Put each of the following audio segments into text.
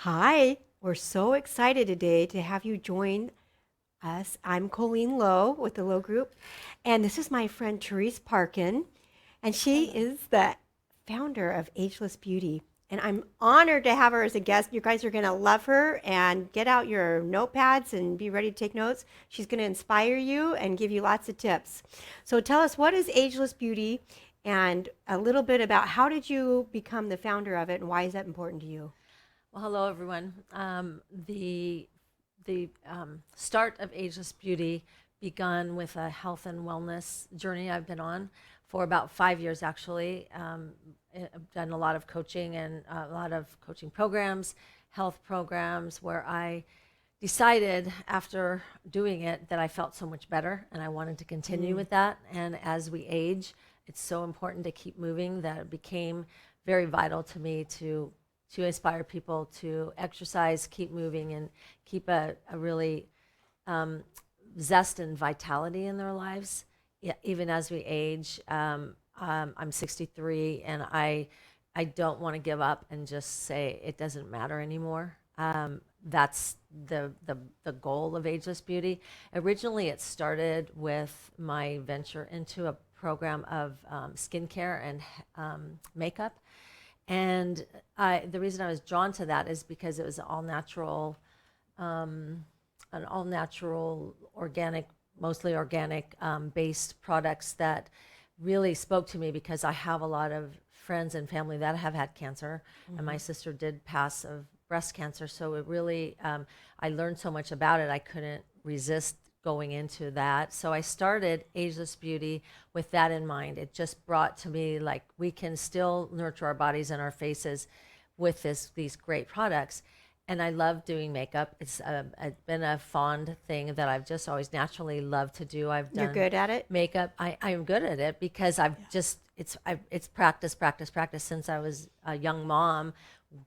Hi, we're so excited today to have you join us. I'm Colleen Low with the Low Group, and this is my friend Terese Parkin, and she is the founder of Ageless Beauty. And I'm honored to have her as a guest. You guys are going to love her and get out your notepads and be ready to take notes. She's going to inspire you and give you lots of tips. So tell us, what is Ageless Beauty and a little bit about how did you become the founder of it and why is that important to you? Well, hello everyone. The start of Ageless Beauty begun with a health and wellness journey I've been on for about 5 years actually. I've done a lot of coaching and a lot of coaching programs, health programs, where I decided after doing it that I felt so much better and I wanted to continue with that. And as we age, it's so important to keep moving that it became very vital to me to inspire people to exercise, keep moving, and keep a really zest and vitality in their lives, even as we age. I'm 63, and I don't want to give up and just say it doesn't matter anymore. That's the goal of Ageless Beauty. Originally, it started with my venture into a program of skincare and makeup. And the reason I was drawn to that is because it was an all natural, organic, mostly organic based products that really spoke to me because I have a lot of friends and family that have had cancer, and my sister did pass of breast cancer. So it really, I learned so much about it, I couldn't resist going into that. So I started Ageless Beauty with that in mind. It just brought to me like we can still nurture our bodies and our faces with these great products. And I love doing makeup. It's been a fond thing that I've just always naturally loved to do. I've done You're good at it? makeup. I'm good at it because it's practice, practice, practice. Since I was a young mom,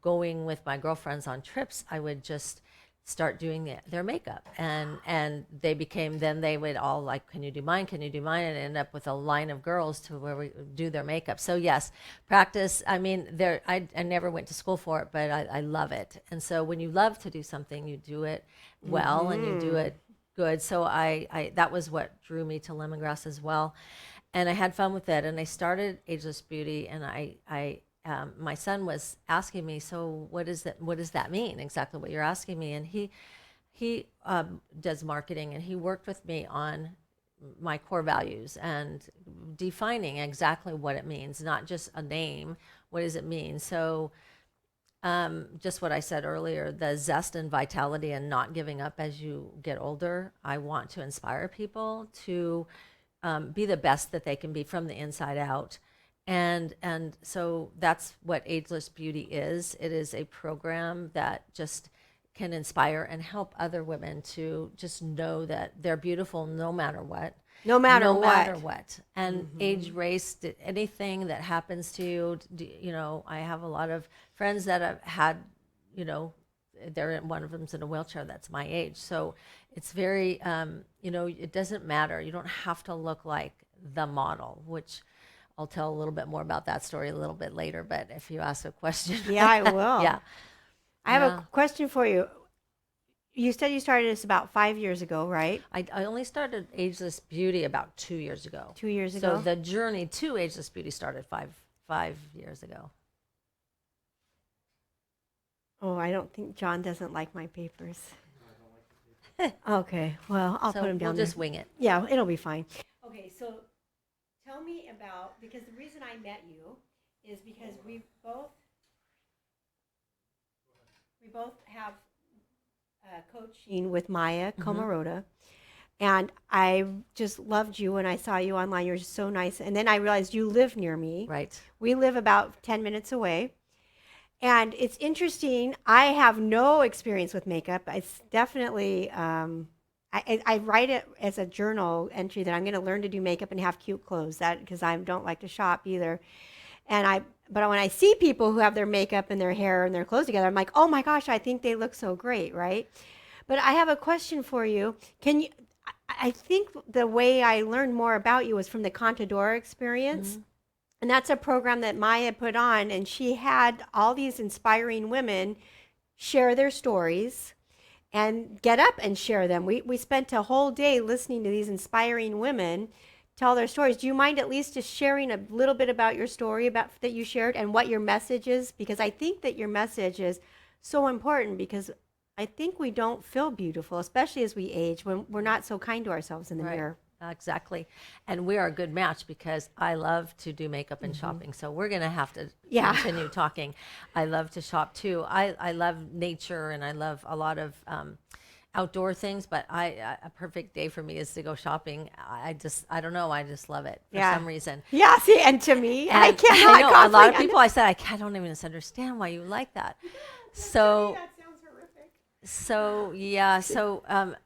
going with my girlfriends on trips, I would just start doing their makeup, and they would all like, can you do mine, can you do mine, and end up with a line of girls to where we do their makeup. So yes, practice. I mean, I never went to school for it, but I love it. And so when you love to do something, you do it well and you do it good. So I that was what drew me to lemongrass as well, and I had fun with it, and I started Ageless Beauty. And my son was asking me, so what is that? What does that mean? Exactly what you're asking me. And he does marketing, and he worked with me on my core values and defining exactly what it means, not just a name. What does it mean? So just what I said earlier, the zest and vitality and not giving up as you get older. I want to inspire people to be the best that they can be from the inside out. And so that's what Ageless Beauty is. It is a program that just can inspire and help other women to just know that they're beautiful no matter what. No matter No what. matter what. And age, race, anything that happens to you, I have a lot of friends that have had, one of them's in a wheelchair that's my age. So it's very, it doesn't matter. You don't have to look like the model, which I'll tell a little bit more about that story a little bit later, but if you ask a question. Yeah, I will. Yeah. I have a question for you. You said you started this about 5 years ago, right? I only started Ageless Beauty about 2 years ago. 2 years So ago? the journey to Ageless Beauty started five years ago. Oh, I don't think John doesn't like my papers. Okay, well, I'll So put them down we'll there. just wing it. Yeah, it'll be fine. Okay, so tell me about, because the reason I met you is because we both have coaching with Maya Komaroda, and I just loved you when I saw you online. You're just so nice, and then I realized you live near me. Right. We live about 10 minutes away, and it's interesting. I have no experience with makeup. It's definitely I write it as a journal entry that I'm going to learn to do makeup and have cute clothes. That because I don't like to shop either. But when I see people who have their makeup and their hair and their clothes together, I'm like, oh my gosh, I think they look so great, right? But I have a question for you. Can you? I think the way I learned more about you was from the Contadora experience. And that's a program that Maya put on, and she had all these inspiring women share their stories and get up and share them. We spent a whole day listening to these inspiring women tell their stories. Do you mind at least just sharing a little bit about your story about that you shared and what your message is? Because I think that your message is so important because I think we don't feel beautiful, especially as we age, when we're not so kind to ourselves in the Right. mirror. Exactly. And we are a good match because I love to do makeup and shopping. So we're going to have to Yeah. continue talking. I love to shop too. I love nature and I love a lot of outdoor things, but a perfect day for me is to go shopping. I don't know. I just love it for Yeah. some reason. Yeah, see, and to me, I And cannot I know a lot of comprehend people I said, I don't even understand why you like that. So that sounds horrific.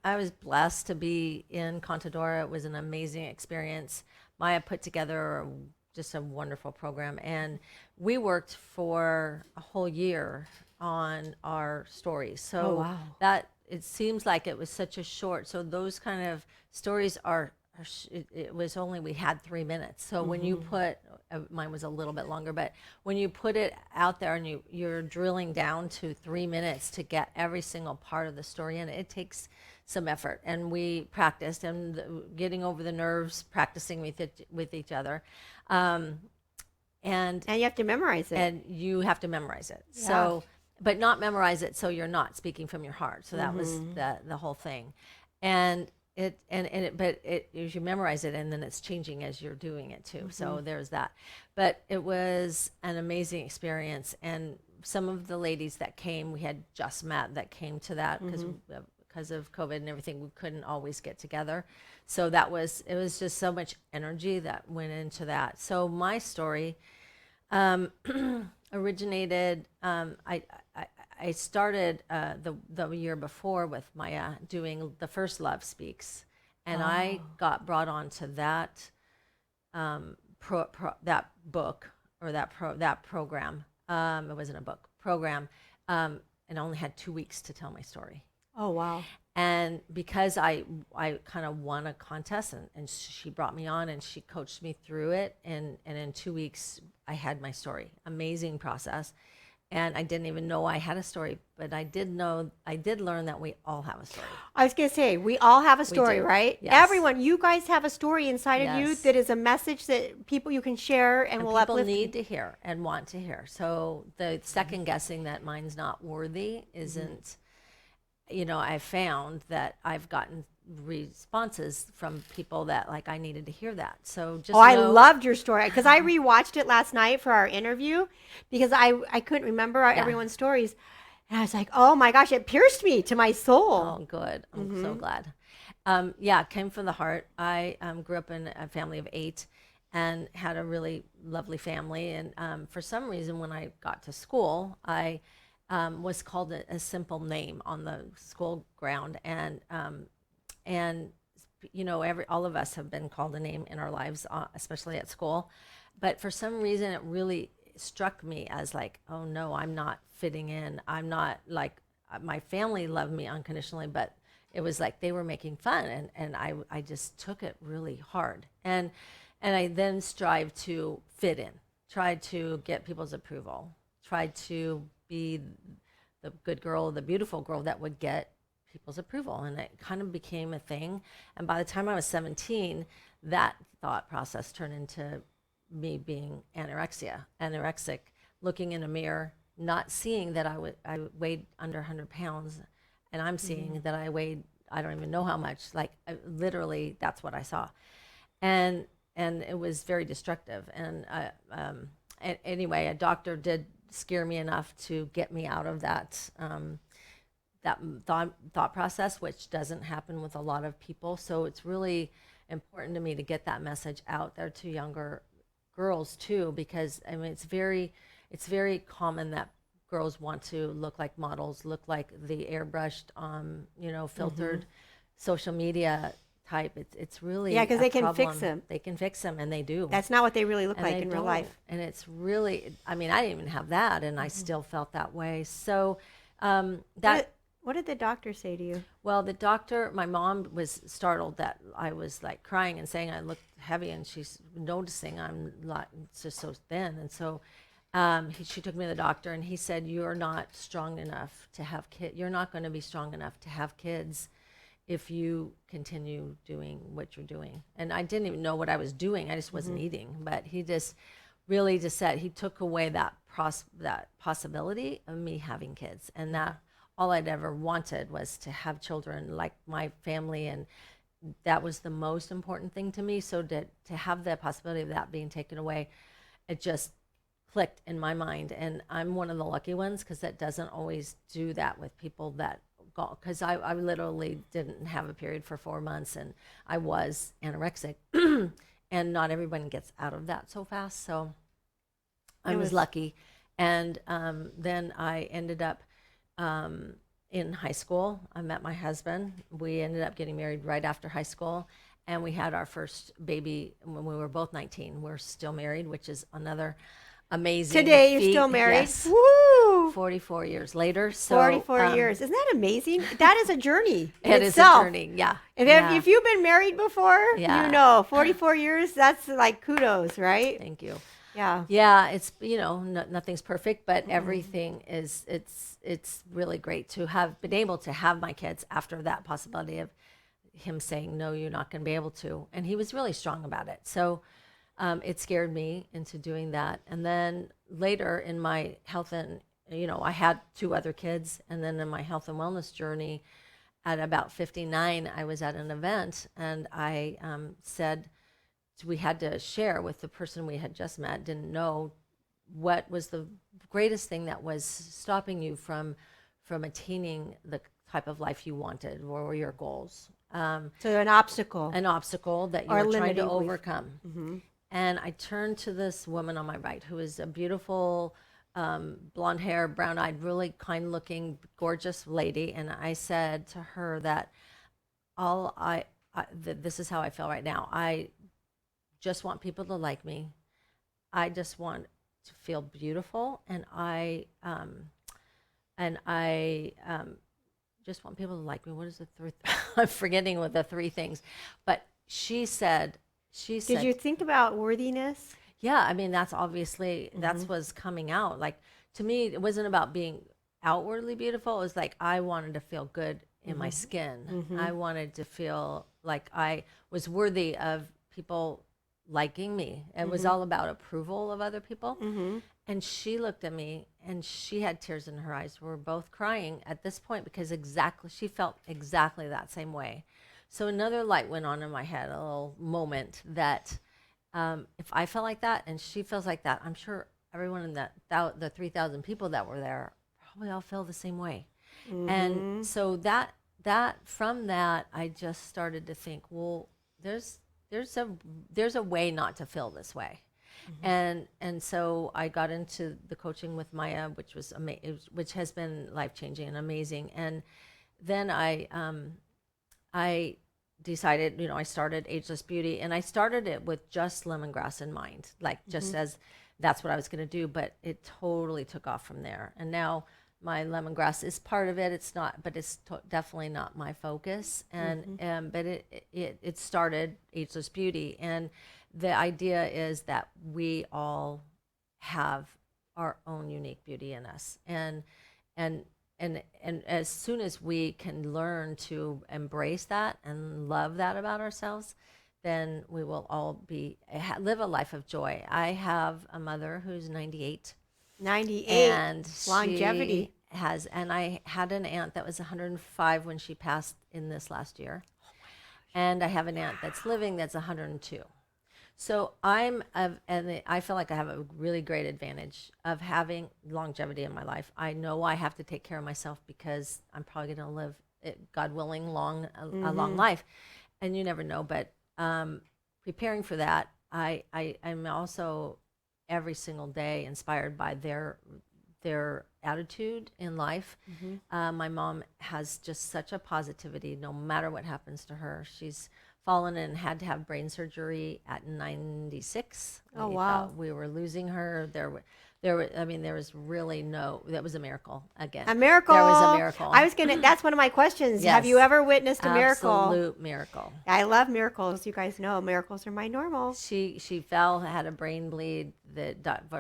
I was blessed to be in Contadora. It was an amazing experience. Maya put together just a wonderful program, and we worked for a whole year on our stories. So wow. that it seems like it was such a short. So those kind of stories it was only we had 3 minutes. So when you put mine was a little bit longer, but when you put it out there and you're drilling down to 3 minutes to get every single part of the story in, it takes some effort. And we practiced and getting over the nerves, practicing with each other. And you have to memorize it. And you have to memorize it. Yeah. So, but not memorize it so you're not speaking from your heart. So that was the whole thing. And you memorize it and then it's changing as you're doing it too. So there's that. But it was an amazing experience. And some of the ladies that came, we had just met that came to that because of COVID and everything, we couldn't always get together. So it was just so much energy that went into that. So my story originated, I started the year before with Maya doing the first Love Speaks, and I got brought onto that that book or that program. It wasn't a book program, and I only had 2 weeks to tell my story. Oh, wow. And because I kind of won a contest and she brought me on and she coached me through it. And in 2 weeks, I had my story. Amazing process. And I didn't even know I had a story, but I did learn that we all have a story. I was going to say, we all have a story, do. right? Yes. Everyone, you guys have a story inside of you Yes. that is a message that people you can share and will People uplift. need to hear and want to hear. So the second guessing that mine's not worthy isn't, I found that I've gotten responses from people that like I needed to hear that. So just I loved your story because I rewatched it last night for our interview because I couldn't remember everyone's stories. And I was like, oh my gosh, it pierced me to my soul. Oh, good. I'm so glad. It came from the heart. I grew up in a family of 8 and had a really lovely family. And for some reason, when I got to school, I was called a simple name on the school ground. And all of us have been called a name in our lives, especially at school. But for some reason, it really struck me as like, oh no, I'm not fitting in. I'm not like, my family loved me unconditionally, but it was like they were making fun. And I just took it really hard. And I then strived to fit in, tried to get people's approval, tried to be the good girl, the beautiful girl that would get people's approval. And it kind of became a thing. And by the time I was 17, that thought process turned into me being anorexic, looking in a mirror, not seeing that I weighed under 100 pounds. And I'm seeing that I weighed, I don't even know how much, like literally that's what I saw. And it was very destructive. And anyway, a doctor did scare me enough to get me out of that thought process, which doesn't happen with a lot of people. So it's really important to me to get that message out there to younger girls too, because I mean it's very common that girls want to look like models, look like the airbrushed, filtered social media type. It's really Yeah, because a they can problem. fix them. They can fix them, and they do. That's not what they really look And like they in real don't. life. And it's really, I mean, I didn't even have that, and I still felt that way. So What did the doctor say to you? well, the doctor, my mom was startled that I was like crying and saying I looked heavy, and she's noticing I'm not just so thin. And so She took me to the doctor, and he said, "You're not strong enough to have kids. You're not going to be strong enough to have kids if you continue doing what you're doing." And I didn't even know what I was doing. I just wasn't eating. But he just really just said he took away that that possibility of me having kids, and that all I'd ever wanted was to have children like my family, and that was the most important thing to me. So to have the possibility of that being taken away, it just clicked in my mind. And I'm one of the lucky ones, because that doesn't always do that with people that go, because I literally didn't have a period for 4 months, and I was anorexic. And not everyone gets out of that so fast. So I was lucky. And then I ended up in high school. I met my husband. We ended up getting married right after high school. And we had our first baby when we were both 19. We're still married, which is another amazing Today you're feat. still married? Yes. Woo! 44 years later. So, 44 years. Isn't that amazing? That is a journey in It is a itself. journey, yeah. If you've been married before, Yeah. you know, 44 years, that's like kudos, right? Thank you. Yeah. Yeah, it's, nothing's perfect, but everything is, it's really great to have been able to have my kids after that possibility of him saying, no, you're not going to be able to. And he was really strong about it. So it scared me into doing that. And then later in my health and, I had 2 other kids. And then in my health and wellness journey at about 59, I was at an event, and I said, we had to share with the person we had just met, didn't know what was the greatest thing that was stopping you from attaining the type of life you wanted, or were your goals. So an obstacle. An obstacle that you Or were trying limiting to belief. overcome. And I turned to this woman on my right, who is a beautiful, blonde hair, brown eyed, really kind looking, gorgeous lady. And I said to her that this is how I feel right now. I just want people to like me. I just want to feel beautiful, and I just want people to like me. What is the 3? I'm forgetting what the 3 things, but she said. Did you think about worthiness? Yeah, I mean, that's obviously that's what's coming out. Like, to me, it wasn't about being outwardly beautiful. It was like I wanted to feel good in my skin. I wanted to feel like I was worthy of people liking me. It was all about approval of other people. And she looked at me, and she had tears in her eyes. We were both crying at this point, because she felt exactly that same way. So another light went on in my head, a little moment that if I felt like that and she feels like that, I'm sure everyone in the 3,000 people that were there probably all feel the same way. And so that from that, I just started to think, well, there's a way not to feel this way. And so I got into the coaching with Maya, which was which has been life-changing and amazing. And then I decided, I started Ageless Beauty, and I started it with just lemongrass in mind, like just as that's what I was going to do, but it totally took off from there. And now my lemongrass is part of it. It's not, but it's definitely not my focus. And but it started Ageless Beauty, and the idea is that we all have our own unique beauty in us, and as soon as we can learn to embrace that and love that about ourselves, then we will all live a life of joy. I have a mother who's 98. 98. And Longevity. And I had an aunt that was 105 when she passed in this last year. And I have an aunt that's living that's 102. So and I feel like I have a really great advantage of having longevity in my life. I know I have to take care of myself, because I'm probably going to live, God willing, a long life, and you never know. But preparing for that, I'm also every single day inspired by their attitude in life. My mom has just such a positivity, no matter what happens to her. She's fallen and had to have brain surgery at 96. Oh, We wow. thought we were losing her. There was really that was a miracle again. A miracle. There was a miracle. That's one of my questions. Yes. Have you ever witnessed a miracle? Absolute miracle. I love miracles. You guys know miracles are my normal. She fell, had a brain bleed. The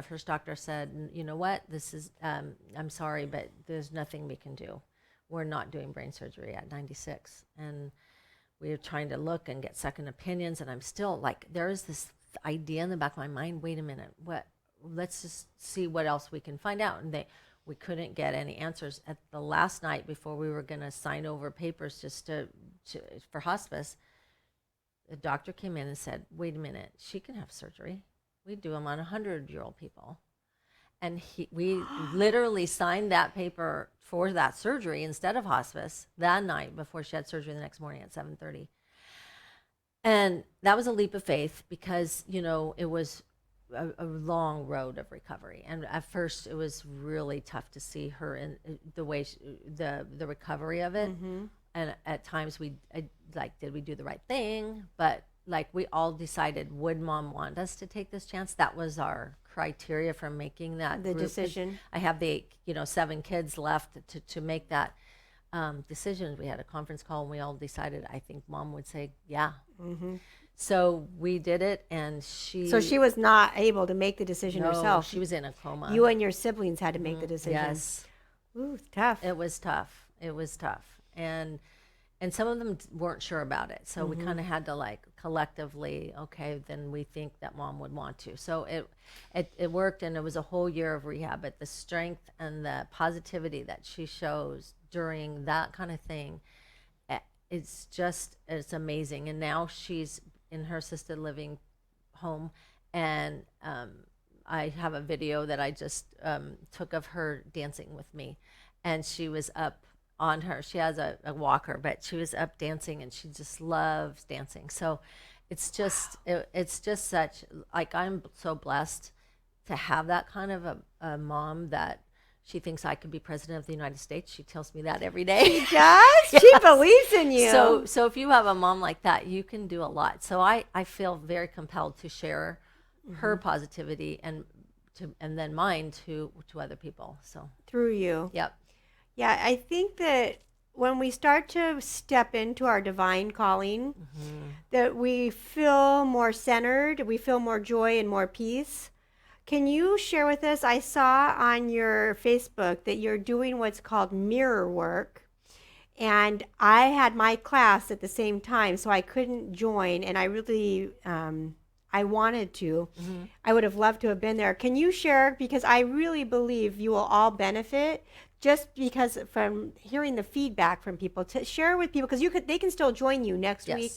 first doctor said, you know what, this is, I'm sorry, but there's nothing we can do. We're not doing brain surgery at 96. And we were trying to look and get second opinions. And I'm still like, there is this idea in the back of my mind, wait a minute, let's just see what else we can find out. And we couldn't get any answers. At the last night before we were going to sign over papers just for hospice, the doctor came in and said, wait a minute, she can have surgery. We do them on 100-year-old people. And we literally signed that paper for that surgery instead of hospice that night before she had surgery the next morning at 7:30. And that was a leap of faith because, it was a long road of recovery. And at first it was really tough to see her in the way, the recovery of it. Mm-hmm. And at times did we do the right thing? But we all decided, would mom want us to take this chance? That was our criteria for making that decision. I have the 7 kids left to make that decision. We had a conference call and we all decided, I think mom would say, yeah. Mm-hmm. So we did it, and So she was not able to make the decision herself. She was in a coma. You and your siblings had to make the decision. Yes. Ooh, tough. It was tough. And some of them weren't sure about it. So we kind of had to collectively, okay, then we think that mom would want to. So it worked, and it was a whole year of rehab. But the strength and the positivity that she shows during that kind of thing, it's amazing. And now she's in her assisted living home, and I have a video that I just took of her dancing with me, and she was up on her. She has a walker, but she was up dancing, and she just loves dancing. So it's just such, I'm so blessed to have that kind of a mom that she thinks I could be president of the United States. She tells me that every day. She does? Yes. She believes in you. So if you have a mom like that, you can do a lot. So I feel very compelled to share her positivity and then mine to other people. So through you. Yep. Yeah, I think that when we start to step into our divine calling, that we feel more centered, we feel more joy and more peace. Can you share with us, I saw on your Facebook that you're doing what's called mirror work, and I had my class at the same time, so I couldn't join, and I really, I wanted to. I would have loved to have been there. Can you share, because I really believe you will all benefit, just because from hearing the feedback from people, to share with people, because they can still join you next week.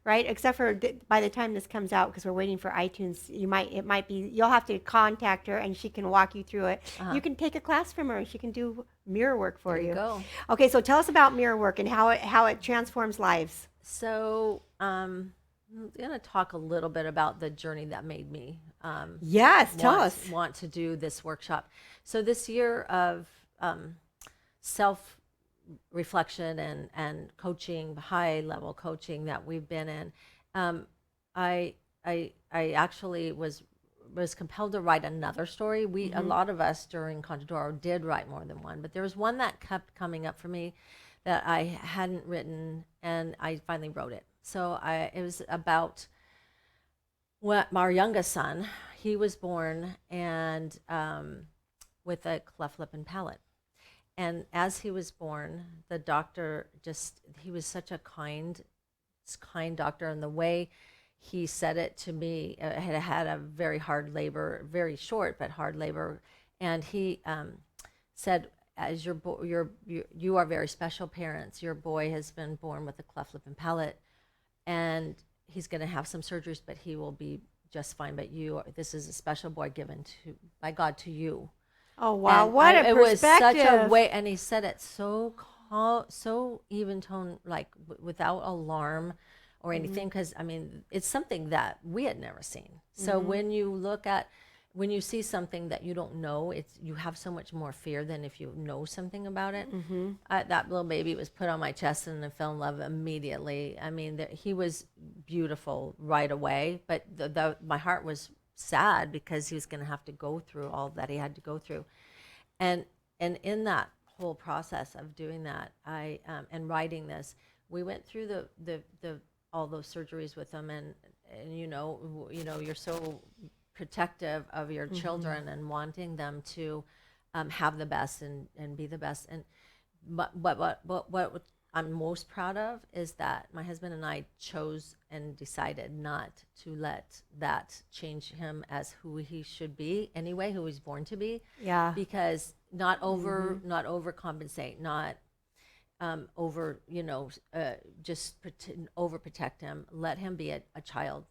Right, except for by the time this comes out, because we're waiting for iTunes, you'll have to contact her and she can walk you through it. You can take a class from her and she can do mirror work for you. Go. Okay, so tell us about mirror work and how it transforms lives. So I'm going to talk a little bit about the journey that made me tell us. Want to do this workshop. So this year of self-reflection and coaching, high level coaching that we've been in, I actually was compelled to write another story. A lot of us during Contadoro did write more than one, but there was one that kept coming up for me that I hadn't written, and I finally wrote it. So it was about our youngest son. He was born and with a cleft lip and palate. And as he was born, the doctor he was such a kind doctor. And the way he said it to me, had a very hard labor, very short, but hard labor. And he said, as you are very special parents. Your boy has been born with a cleft lip and palate, and he's going to have some surgeries, but he will be just fine. But this is a special boy given by God to you. Oh, wow. And what a it perspective. was such a way, and he said it so calm, so even tone, without alarm or anything, because it's something that we had never seen. So when you see something that you don't know, you have so much more fear than if you know something about it. That little baby was put on my chest, and I fell in love immediately. He was beautiful right away, but my heart was sad because he was going to have to go through all that he had to go through. And in that whole process of doing that, I and writing this, we went through the all those surgeries with him, and you're so protective of your children and wanting them to have the best and be the best. And what I'm most proud of is that my husband and I chose and decided not to let that change him as who he should be anyway, who he's born to be. Yeah. Because not overcompensate, not over, just overprotect him. Let him be a child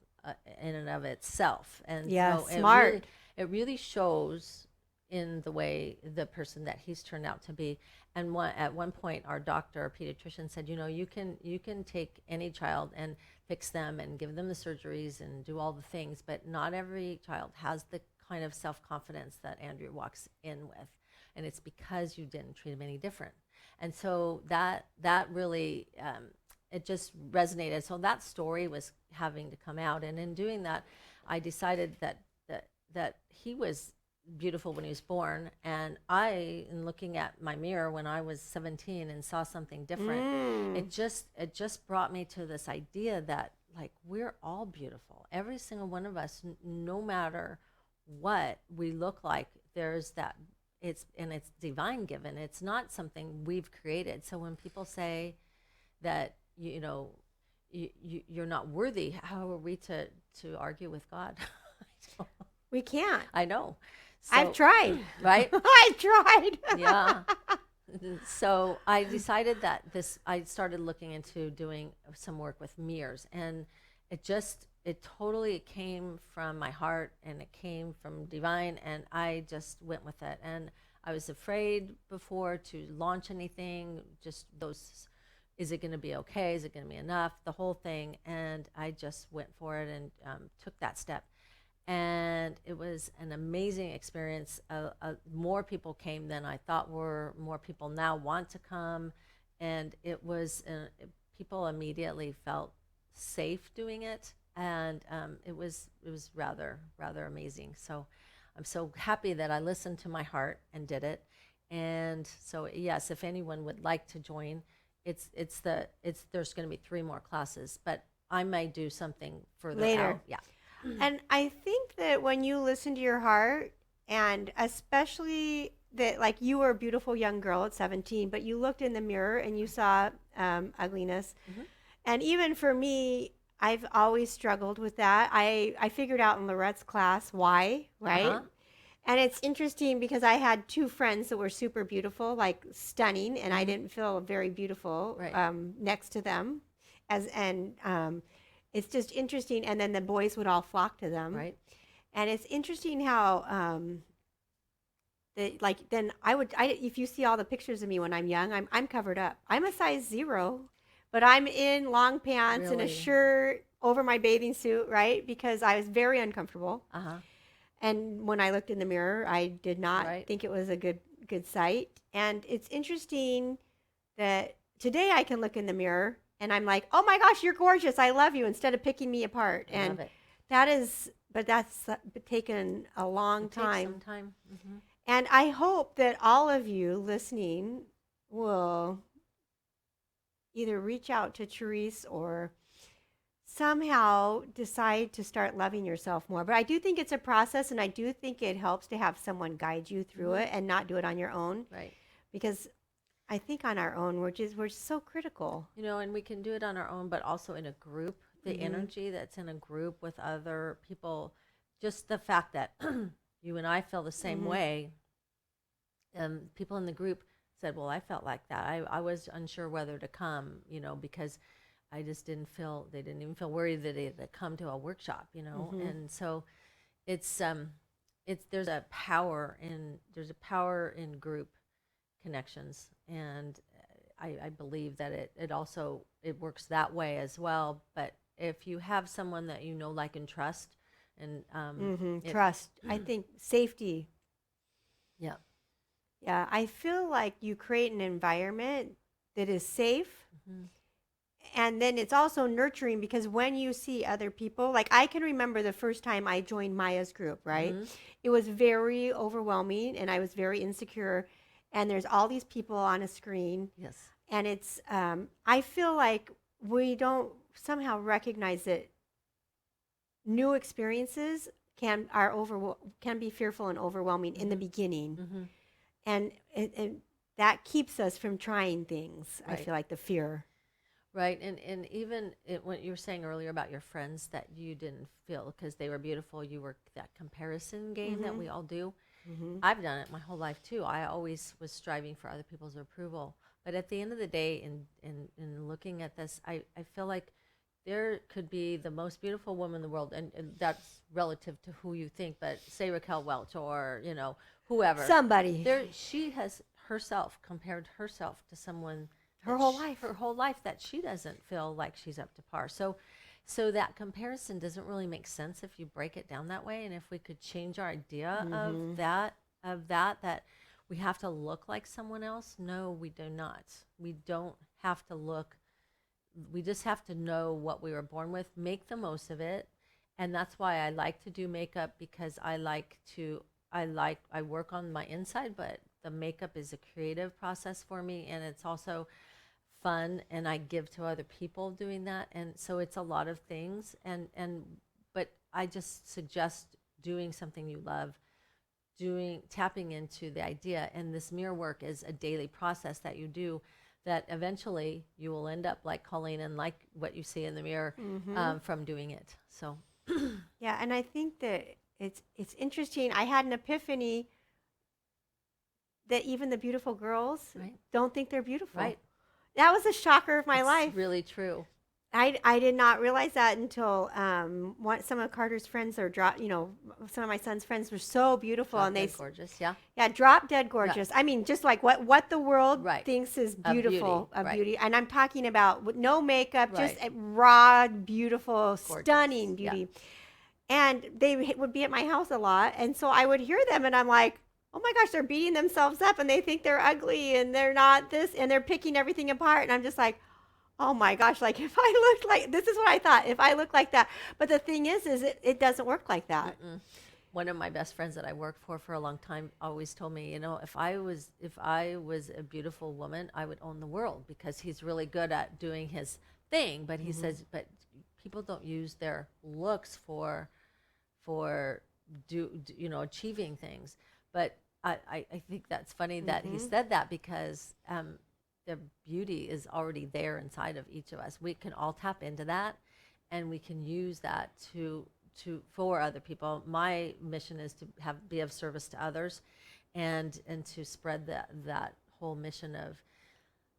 in and of itself. And Yeah, so smart. It really shows in the way the person that he's turned out to be. And at one point, our doctor, our pediatrician, said, you can take any child and fix them and give them the surgeries and do all the things, but not every child has the kind of self-confidence that Andrew walks in with, and it's because you didn't treat him any different. And so that really it just resonated. So that story was having to come out, and in doing that, I decided that he was beautiful when he was born, and I, in looking at my mirror when I was 17 and saw something different, it just brought me to this idea that, like, we're all beautiful, every single one of us, no matter what we look like. There's that, it's divine given. It's not something we've created. So when people say that you're not worthy, how are we to argue with God? We can't. I know. So, I've tried. Right? I've tried. Yeah. So I decided that I started looking into doing some work with mirrors, and it totally came from my heart, and it came from divine, and I just went with it. And I was afraid before to launch anything, just those, is it going to be okay? Is it going to be enough? The whole thing. And I just went for it and took that step. And it was an amazing experience. More people came than I thought were. More people now want to come, and it was people immediately felt safe doing it, and it was rather amazing. So I'm so happy that I listened to my heart and did it. And so yes, if anyone would like to join, there's going to be 3 more classes, but I may do something further Later. out. Yeah. And I think that when you listen to your heart, and especially that, like, you were a beautiful young girl at 17, but you looked in the mirror and you saw ugliness. And even for me, I've always struggled with that. I figured out in Lorette's class why, right? And it's interesting because I had 2 friends that were super beautiful, like stunning, and I didn't feel very beautiful next to them. It's just interesting. And then the boys would all flock to them. Right. And it's interesting how, then if you see all the pictures of me when I'm young, I'm covered up. I'm a size 0, but I'm in long pants and a shirt over my bathing suit, right? Because I was very uncomfortable. And when I looked in the mirror, I did not think it was a good sight. And it's interesting that today I can look in the mirror and I'm like, oh my gosh, you're gorgeous. I love you, instead of picking me apart. I love it. That's taken a long time. Takes some time. And I hope that all of you listening will either reach out to Terese or somehow decide to start loving yourself more. But I do think it's a process, and I do think it helps to have someone guide you through it and not do it on your own. Right. Because I think on our own, we're so critical. And we can do it on our own, but also in a group. The energy that's in a group with other people, just the fact that you and I feel the same way. People in the group said, well, I felt like that. I was unsure whether to come, because I just they didn't even feel worried that they had to come to a workshop, And so there's a power in group connections. And I believe that it also works that way as well. But if you have someone that like, and trust, and trust, I think safety. Yeah. Yeah, I feel like you create an environment that is safe And then it's also nurturing because when you see other people, like I can remember the first time I joined Maya's group, right? It was very overwhelming and I was very insecure. And there's all these people on a screen. Yes. And it's, I feel like we don't somehow recognize that new experiences can be fearful and overwhelming in the beginning. And that keeps us from trying things. Right. I feel like the fear. Right, and even what you were saying earlier about your friends that you didn't feel because they were beautiful, you were that comparison game that we all do. I've done it my whole life too. I always was striving for other people's approval. But at the end of the day, in looking at this, I feel like there could be the most beautiful woman in the world, and that's relative to who you think, but say Raquel Welch or, whoever. Somebody. She has compared herself to someone Her whole life. Her whole life that she doesn't feel like she's up to par. So that comparison doesn't really make sense if you break it down that way. And if we could change our idea of that we have to look like someone else. No, we do not. We don't have to look. We just have to know what we were born with, make the most of it. And that's why I like to do makeup, because I work on my inside, but the makeup is a creative process for me. And it's also fun, and I give to other people doing that. And so it's a lot of things. But I just suggest doing something you love, tapping into the idea. And this mirror work is a daily process that you do, that eventually you will end up like Colleen and like what you see in the mirror from doing it. So, yeah, and I think that it's interesting. I had an epiphany that even the beautiful girls don't think they're beautiful. Right. That was a shocker of my life. It's really true. I did not realize that until some of Carter's friends some of my son's friends were so beautiful, and they gorgeous, drop dead gorgeous. I mean, just like what the world thinks is beautiful, a beauty. And I'm talking about with no makeup, just Right. a raw, beautiful, Gorgeous. stunning beauty. And they would be at my house a lot, and so I would hear them, and I'm like, oh my gosh, they're beating themselves up, and they think they're ugly, and they're not this, and they're picking everything apart, and I'm just like, oh my gosh, like if I looked like, this is what I thought, if I look like that. But the thing is it doesn't work like that. One of my best friends that I worked for a long time always told me, if I was a beautiful woman, I would own the world, because he's really good at doing his thing. But he says, but people don't use their looks for achieving things. But I think that's funny that he said that, because the beauty is already there inside of each of us. We can all tap into that, and we can use that for other people. My mission is to be of service to others, and to spread that whole mission of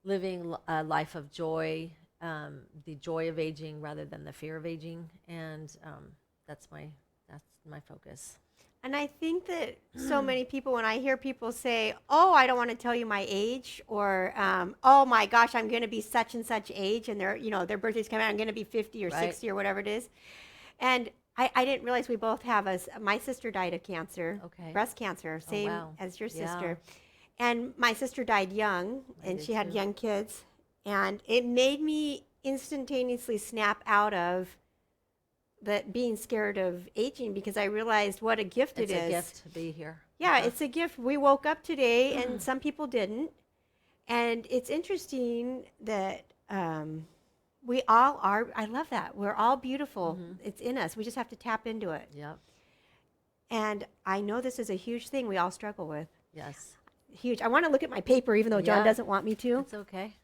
living a life of joy, the joy of aging rather than the fear of aging, and that's my focus. And I think that so many people, when I hear people say, oh, I don't want to tell you my age, or, oh my gosh, I'm going to be such and such age, and their birthday's coming out, I'm going to be 50 or 60 or whatever it is. And I didn't realize we both have my sister died of cancer, breast cancer, same as your sister. And my sister died young, and she had young kids. And it made me instantaneously snap out of that being scared of aging, because I realized what a gift it is. It's a gift to be here. Yeah, it's a gift. We woke up today, and some people didn't. And it's interesting that we all are. I love that. We're all beautiful. It's in us. We just have to tap into it. Yep. And I know this is a huge thing we all struggle with. Yes. Huge. I want to look at my paper, even though John doesn't want me to. It's okay.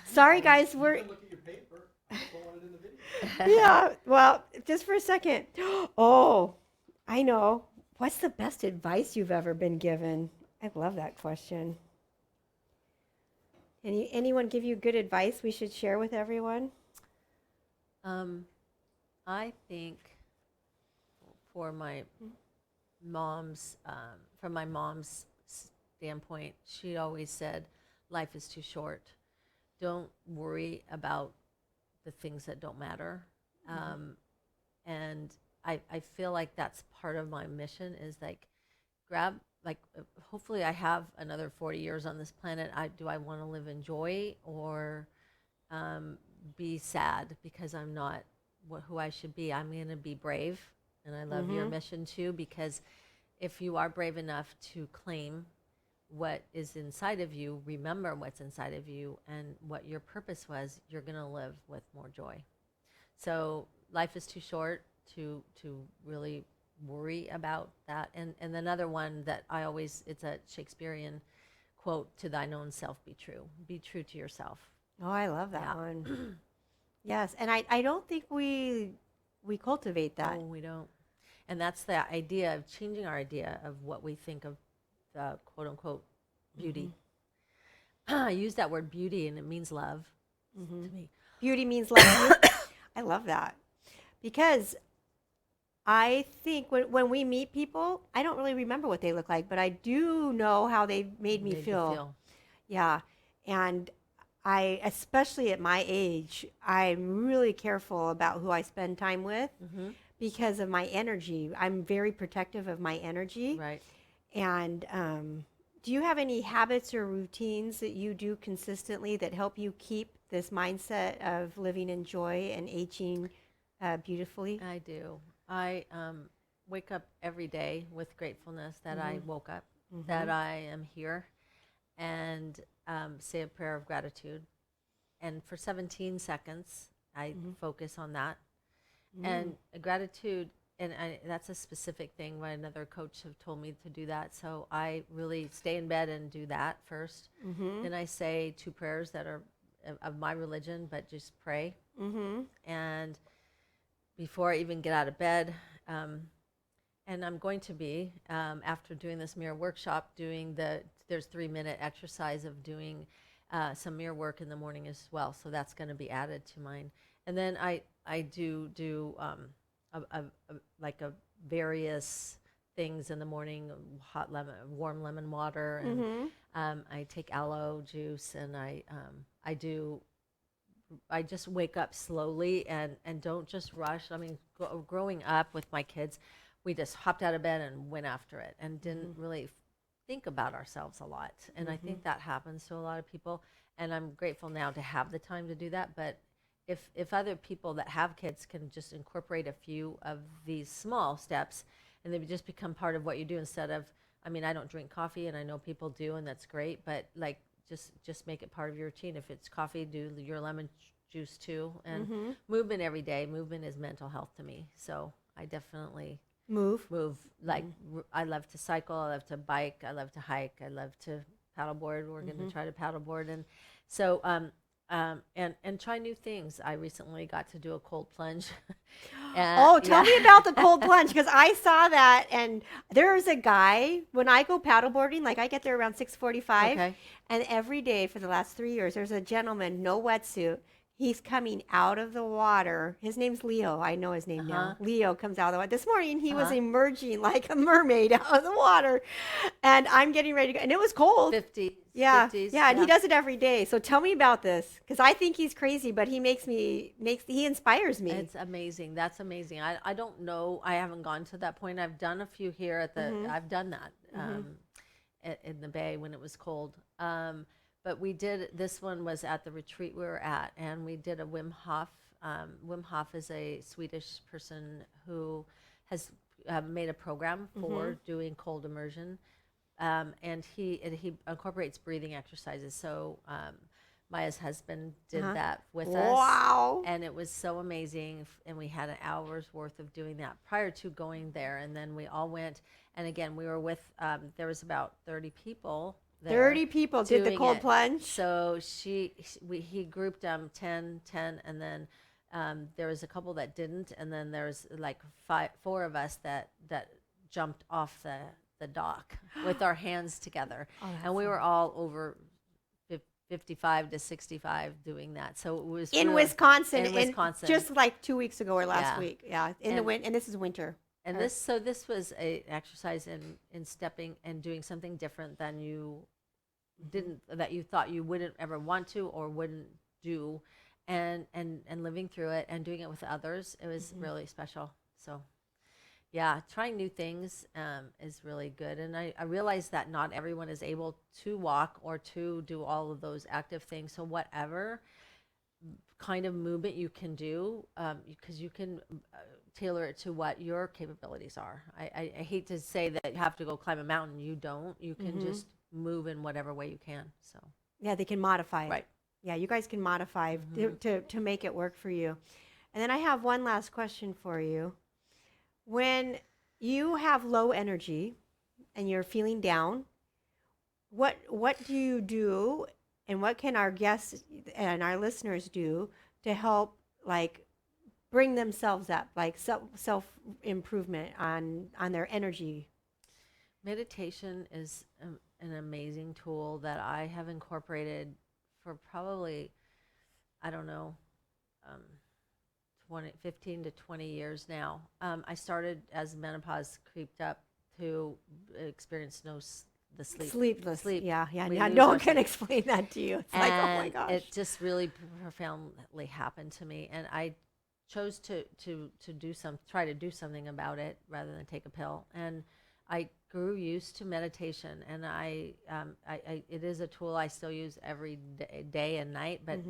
Sorry, guys. You can look at your paper. I just don't want it in the video. Yeah, well, just for a second. Oh, I know. What's the best advice you've ever been given? I love that question. Anyone give you good advice we should share with everyone? I think from my mom's standpoint, she always said, life is too short. Don't worry about the things that don't matter. And I feel like that's part of my mission, is hopefully I have another 40 years on this planet. Do I want to live in joy, or be sad because I'm not who I should be. I'm going to be brave. And I love your mission too, because if you are brave enough to claim what is inside of you, remember what's inside of you and what your purpose was, you're going to live with more joy. So life is too short to really worry about that. And another one that I always, it's a Shakespearean quote, to thine own self be true. Be true to yourself. Oh, I love that Yeah. one. Yes, and I don't think we cultivate that. No, we don't. And that's the idea of changing our idea of what we think of the quote unquote beauty. I use that word beauty and it means love to me. Beauty means love to you. I love that because I think when we meet people, I don't really remember what they look like, but I do know how they made me Made you feel. Yeah, and I, especially at my age, I'm really careful about who I spend time with because of my energy. I'm very protective of my energy. Right. And do you have any habits or routines that you do consistently that help you keep this mindset of living in joy and aging beautifully? I do. I wake up every day with gratefulness that I woke up, that I am here, and say a prayer of gratitude. And for 17 seconds, I focus on that. And gratitude, and that's a specific thing. Another coach have told me to do that. So I really stay in bed and do that first. Then I say 2 prayers that are of my religion, but just pray. And before I even get out of bed, and I'm going to be, after doing this mirror workshop, there's 3-minute exercise of doing some mirror work in the morning as well. So that's going to be added to mine. And then I do like a various things in the morning, warm lemon water, and I take aloe juice, and I just wake up slowly and don't just rush. I mean, growing up with my kids, we just hopped out of bed and went after it and didn't really think about ourselves a lot. And I think that happens to a lot of people. And I'm grateful now to have the time to do that. But if other people that have kids can just incorporate a few of these small steps, and they would just become part of what you do instead of, I mean, I don't drink coffee, and I know people do, and that's great, but like just make it part of your routine. If it's coffee, do your lemon juice too, and movement every day. Movement is mental health to me, so I definitely move. Like I love to cycle, I love to bike, I love to hike, I love to paddleboard. We're going to try to paddleboard, and so and try new things. I recently got to do a cold plunge. Tell me about the cold plunge, because I saw that, and there's a guy, when I go paddleboarding, like I get there around 6:45, and every day for the last 3 years, there's a gentleman, no wetsuit. He's coming out of the water. His name's Leo. I know his name now. Leo comes out of the water. This morning, he was emerging like a mermaid out of the water. And I'm getting ready to go. And it was cold. 50s. Yeah. 50s, Yeah. And he does it every day. So tell me about this. Because I think he's crazy, but he he inspires me. It's amazing. That's amazing. I don't know. I haven't gone to that point. I've done a few here at the, I've done that in the Bay when it was cold. But this one was at the retreat we were at, and we did a Wim Hof. Wim Hof is a Swedish person who has made a program for doing cold immersion. And he incorporates breathing exercises. So Maya's husband did that with us. Wow. And it was so amazing. And we had an hour's worth of doing that prior to going there. And then we all went. And again, we were with, there was about 30 people there. 30 people did the cold plunge. So he grouped 10, and then there was a couple that didn't. And then there was like 4 of us that jumped off the dock with our hands together. And we were all over 55 to 65 doing that. So it was in really, Wisconsin. in Wisconsin, just like 2 weeks ago or last week. Yeah, in the winter, and this is winter. And this was an exercise in stepping and doing something different than you that you thought you wouldn't ever want to or wouldn't do, and living through it and doing it with others. It was really special. So yeah, trying new things is really good. And I realize that not everyone is able to walk or to do all of those active things. So whatever kind of movement you can do, because you can tailor it to what your capabilities are. I hate to say that you have to go climb a mountain. You don't. You can just move in whatever way you can. So Yeah, they can modify it. right. Yeah, you guys can modify to make it work for you. And then I have one last question for you. When you have low energy and you're feeling down, what do you do, and what can our guests and our listeners do to help like bring themselves up, like self improvement on their energy? Meditation is an amazing tool that I have incorporated for probably, I don't know, 15 to 20 years now. I started as menopause creeped up to experience the Sleepless. sleep. Yeah. We Now, lose no our one can sleep. explain that to you. It's like, oh my And gosh. it just really profoundly happened to me, and I chose to try to do something about it rather than take a pill. And I grew used to meditation, and I it is a tool I still use every day and night. But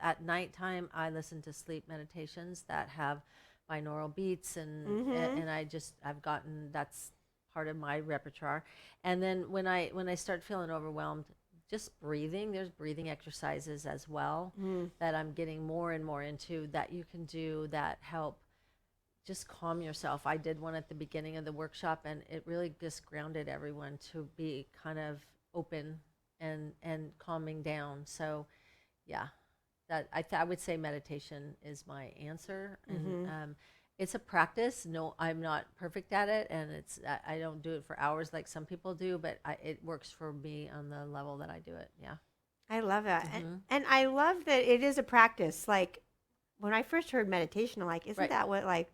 at nighttime, I listen to sleep meditations that have binaural beats, and I've gotten that's part of my repertoire. And then when I start feeling overwhelmed, just breathing, there's breathing exercises as well that I'm getting more and more into that you can do that help just calm yourself. I did one at the beginning of the workshop, and it really just grounded everyone to be kind of open and calming down. So yeah, that I would say meditation is my answer. And it's a practice. No, I'm not perfect at it, and I don't do it for hours like some people do, but it works for me on the level that I do it. Yeah. I love it. And I love that it is a practice. Like when I first heard meditation, I'm like, isn't Right. that what like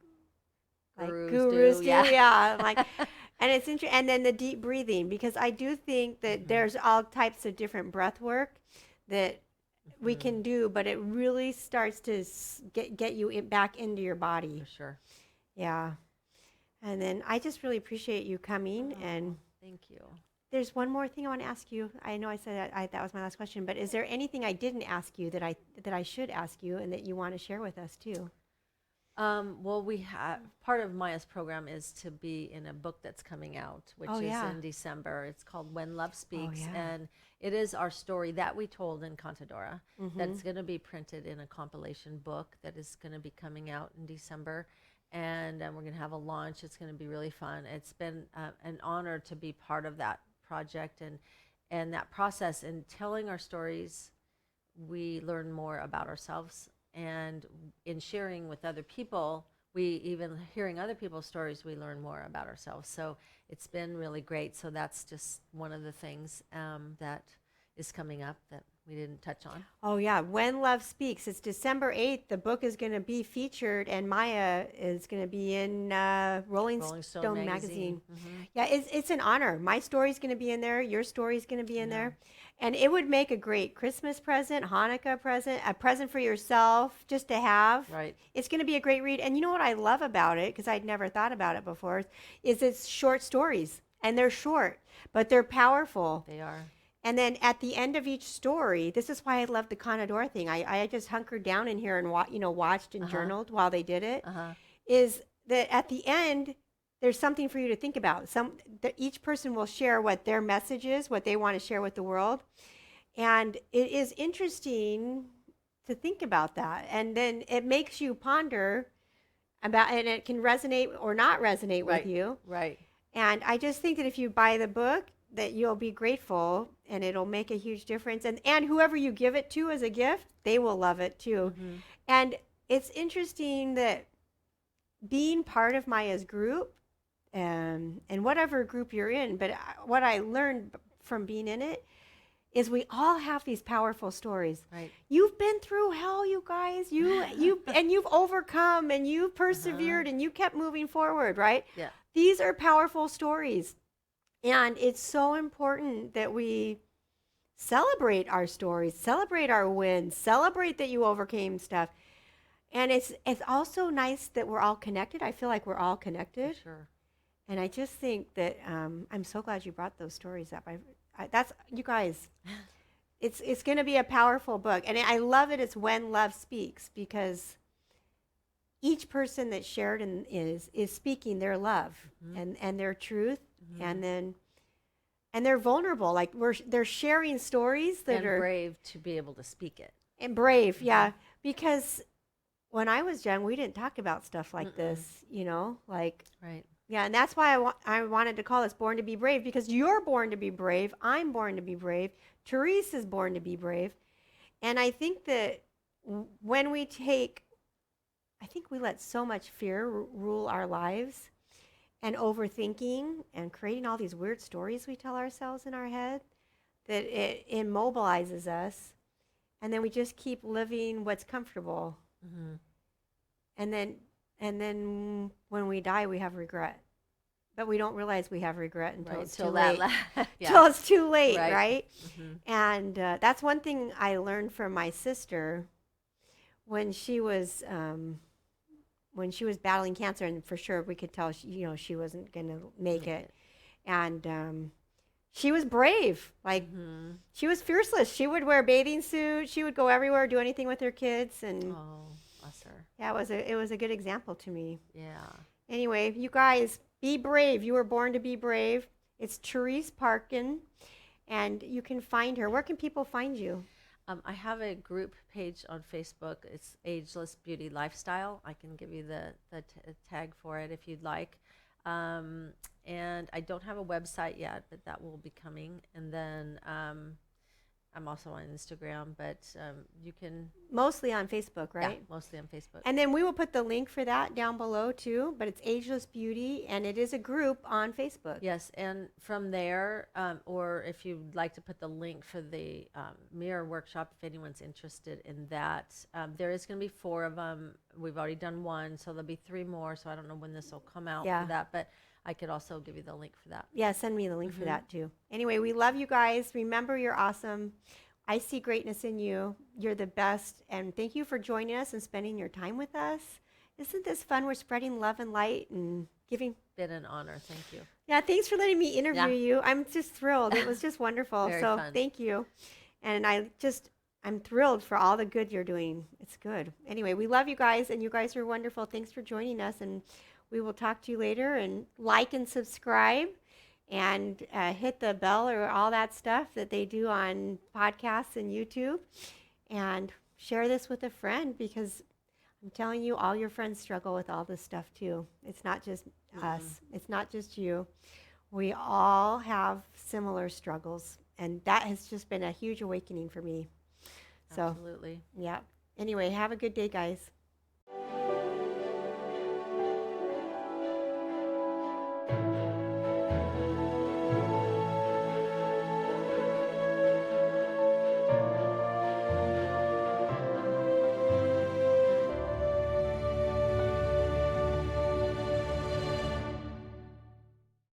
Gurus do? do, Yeah. I'm like, and it's interesting. And then the deep breathing, because I do think that there's all types of different breath work that we can do, but it really starts to get you back into your body. For sure. Yeah. And then I just really appreciate you coming. And Thank you. there's one more thing I want to ask you. I know I said that was my last question, but is there anything I didn't ask you that I should ask you and that you want to share with us too? Well, we have part of Maya's program is to be in a book that's coming out, which is in December. It's called When Love Speaks, and it is our story that we told in Contadora. That's going to be printed in a compilation book that is going to be coming out in December, and we're going to have a launch. It's going to be really fun. It's been an honor to be part of that project and that process. And telling our stories, we learn more about ourselves. And in sharing with other people, hearing other people's stories, we learn more about ourselves. So it's been really great. So that's just one of the things that is coming up that we didn't touch on. Oh, yeah. When Love Speaks. It's December 8th. The book is going to be featured, and Maya is going to be in Rolling Stone magazine. Yeah, it's an honor. My story's going to be in there. Your story's going to be in there. And it would make a great Christmas present, Hanukkah present, a present for yourself just to have. Right. It's going to be a great read. And you know what I love about it, because I'd never thought about it before, is it's short stories. And they're short, but they're powerful. They are. And then at the end of each story, this is why I love the Conador thing. I just hunkered down in here and watched and journaled while they did it. Is that at the end, there's something for you to think about. Each person will share what their message is, what they want to share with the world. And it is interesting to think about that. And then it makes you ponder about, and it can resonate or not resonate with you. Right. And I just think that if you buy the book, that you'll be grateful and it'll make a huge difference. And whoever you give it to as a gift, they will love it too. And it's interesting that being part of Maya's group, and whatever group you're in, but what I learned from being in it is we all have these powerful stories. Right. You've been through hell, you guys. And you've overcome and you've persevered and you kept moving forward, right? Yeah. These are powerful stories. And it's so important that we celebrate our stories, celebrate our wins, celebrate that you overcame stuff. And it's also nice that we're all connected. I feel like we're all connected. For sure. And I just think that I'm so glad you brought those stories up. That's you guys. it's going to be a powerful book. And I love it. It's When Love Speaks, because each person that shared is speaking their love and their truth, and they're vulnerable. Like they're sharing stories that and are brave to be able to speak it. and brave. Yeah, because when I was young, we didn't talk about stuff like this. Like Right. yeah, and that's why I wanted to call this Born to be Brave, because you're born to be brave. I'm born to be brave. Terese is born to be brave. And I think that when we we let so much fear rule our lives, and overthinking and creating all these weird stories we tell ourselves in our head, that it immobilizes us. And then we just keep living what's comfortable. Mm-hmm. And then when we die, we have regret. But we don't realize we have regret until it's too that late. yeah. Till it's too late, Right. right? Mm-hmm. And that's one thing I learned from my sister when she was battling cancer, and for sure we could tell she wasn't going to make it. And she was brave. Like she was fearless. She would wear a bathing suit. She would go everywhere, do anything with her kids, and Oh, bless her. yeah, it was a good example to me. Yeah. Anyway, you guys, be brave. You were born to be brave. It's Terese Parkin, and you can find her. Where can people find you? I have a group page on Facebook. It's Ageless Beauty Lifestyle. I can give you the tag for it if you'd like. And I don't have a website yet, but that will be coming. And then I'm also on Instagram, but you can... Mostly on Facebook, right? Yeah, mostly on Facebook. And then we will put the link for that down below too, but it's Ageless Beauty, and it is a group on Facebook. Yes, and from there, or if you'd like to put the link for the mirror workshop, if anyone's interested in that, there is going to be 4 of them. We've already done 1, so there'll be 3 more, so I don't know when this will come out for that, but I could also give you the link for that. Yeah, send me the link for that too. Anyway, we love you guys. Remember, you're awesome. I see greatness in you. You're the best. And thank you for joining us and spending your time with us. Isn't this fun? We're spreading love and light and giving. Been an honor. Thank you. Yeah, thanks for letting me interview you. I'm just thrilled. It was just wonderful. Very so fun. Thank you. And I'm thrilled for all the good you're doing. It's good. Anyway, we love you guys, and you guys are wonderful. Thanks for joining us, and we will talk to you later. And like and subscribe, and hit the bell or all that stuff that they do on podcasts and YouTube. And share this with a friend, because I'm telling you, all your friends struggle with all this stuff too. It's not just us. It's not just you. We all have similar struggles, and that has just been a huge awakening for me. So, Absolutely. yeah. Anyway, have a good day, guys.